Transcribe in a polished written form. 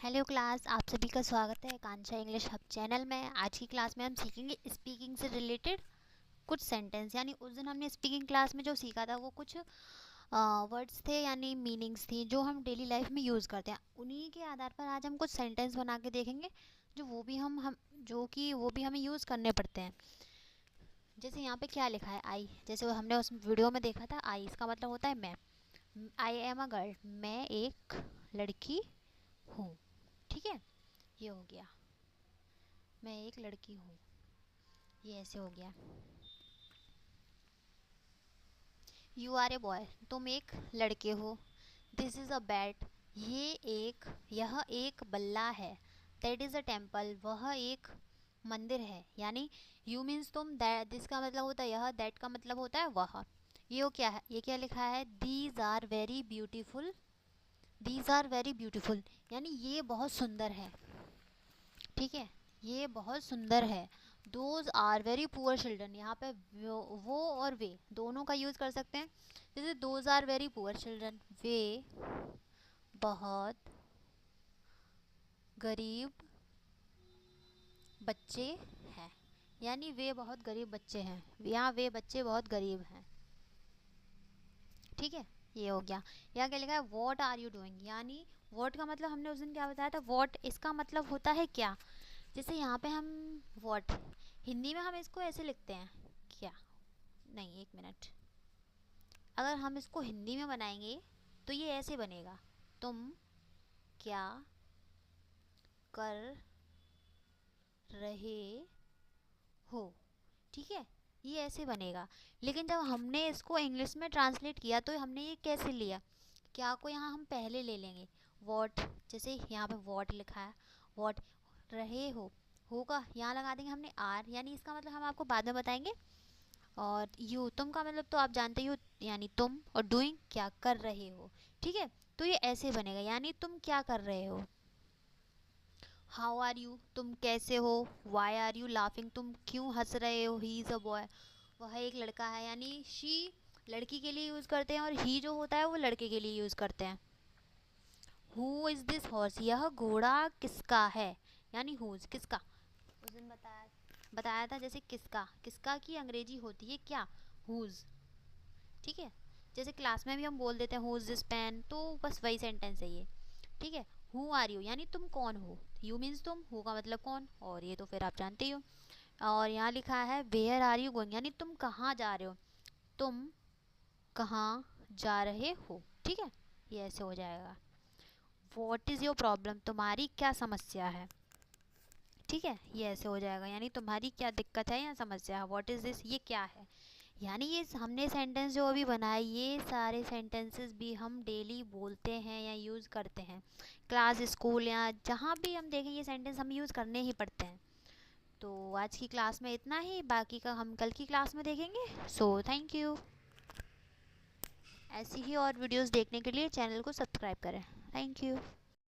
Hello class, आप सभी का स्वागत है कांचा इंग्लिश हब चैनल में। आज की क्लास में हम सीखेंगे स्पीकिंग से रिलेटेड कुछ सेंटेंस। यानी उस दिन हमने स्पीकिंग क्लास में जो सीखा था वो कुछ वर्ड्स थे, यानी मीनिंग्स थी जो हम डेली लाइफ में यूज़ करते हैं। उन्हीं के आधार पर आज हम कुछ सेंटेंस बना के देखेंगे जो वो भी वो भी हमें यूज़ करने पड़ते हैं। जैसे यहाँ पे क्या लिखा है, आई। जैसे वो हमने उस वीडियो में देखा था, आई इसका मतलब होता है मैं। आई एम अ गर्ल, मैं एक लड़की हूँ। ठीक है, ये हो गया, मैं एक लड़की हूँ। ये ऐसे हो गया। यू आर ए बॉय, तुम एक लड़के हो। दिस इज़ अ बैट, यह एक बल्ला है। दैट इज़ अ टेम्पल, वह एक मंदिर है। यानी यू मीन्स तुम, दैट दिस का मतलब होता है यह, दैट का मतलब होता है वह। ये वो क्या है, ये क्या लिखा है, these are very beautiful. These are very beautiful यानी ये बहुत सुंदर है। ठीक है, ये बहुत सुंदर है। Those are very poor children, यहाँ पे वो और वे दोनों का यूज़ कर सकते हैं। जैसे those are very poor children, वे बहुत गरीब बच्चे हैं। यानी वे बहुत गरीब बच्चे हैं, यहाँ वे बच्चे बहुत गरीब हैं। ठीक है, ये हो गया। यहाँ क्या लिखा है, वॉट आर यू डूइंग। यानी वॉट का मतलब हमने उस दिन क्या बताया था, वॉट इसका मतलब होता है क्या। जैसे यहाँ पे हम वॉट, हिंदी में हम इसको ऐसे लिखते हैं क्या, नहीं एक मिनट, अगर हम इसको हिंदी में बनाएंगे तो ये ऐसे बनेगा, तुम क्या कर रहे हो। ठीक है, ये ऐसे बनेगा। लेकिन जब हमने इसको इंग्लिश में ट्रांसलेट किया तो हमने ये कैसे लिया, क्या को यहाँ हम पहले ले लेंगे वॉट। जैसे यहाँ पे वॉट लिखा है, वॉट रहे हो का यहाँ लगा देंगे हमने आर, यानी इसका मतलब हम आपको बाद में बताएंगे। और यू, तुम का मतलब तो आप जानते ही हो, यानी तुम। और डूइंग, क्या कर रहे हो। ठीक है, तो ये ऐसे बनेगा, यानी तुम क्या कर रहे हो। हाउ आर यू, तुम कैसे हो। वाई आर यू लाफिंग, तुम क्यों हंस रहे हो। ही इज़ अ बॉय, वह एक लड़का है। यानी शी लड़की के लिए यूज़ करते हैं और ही जो होता है वो लड़के के लिए यूज़ करते हैं। हु इज़ दिस हॉर्स, यह घोड़ा किसका है। यानी हुज, किसका। उस दिन बताया था, जैसे किसका, किसका की अंग्रेजी होती है क्या, हुज। ठीक है, जैसे क्लास में भी हम बोल देते हैं हुज दिस पेन, तो बस वही सेंटेंस है ये। ठीक है, हु आर यू यानी तुम कौन हो। यू मीन्स तुम, हु का मतलब कौन, और ये तो फिर आप जानते ही हो। और यहाँ लिखा है वेयर आर यू गोइंग, यानी तुम कहाँ जा रहे हो। तुम कहाँ जा रहे हो। ठीक है, ये ऐसे हो जाएगा। वॉट इज़ योर प्रॉब्लम, तुम्हारी क्या समस्या है। ठीक है, ये ऐसे हो जाएगा, यानी तुम्हारी क्या दिक्कत है या समस्या है। व्हाट इज़ दिस, ये क्या है। यानी ये हमने सेंटेंस जो अभी बनाए, ये सारे सेंटेंसेस भी हम डेली बोलते हैं या यूज़ करते हैं। क्लास, स्कूल या जहाँ भी हम देखें ये सेंटेंस हम यूज़ करने ही पड़ते हैं। तो आज की क्लास में इतना ही, बाकी का हम कल की क्लास में देखेंगे। So thank you. ऐसी ही और वीडियोस देखने के लिए चैनल को सब्सक्राइब करें। Thank you.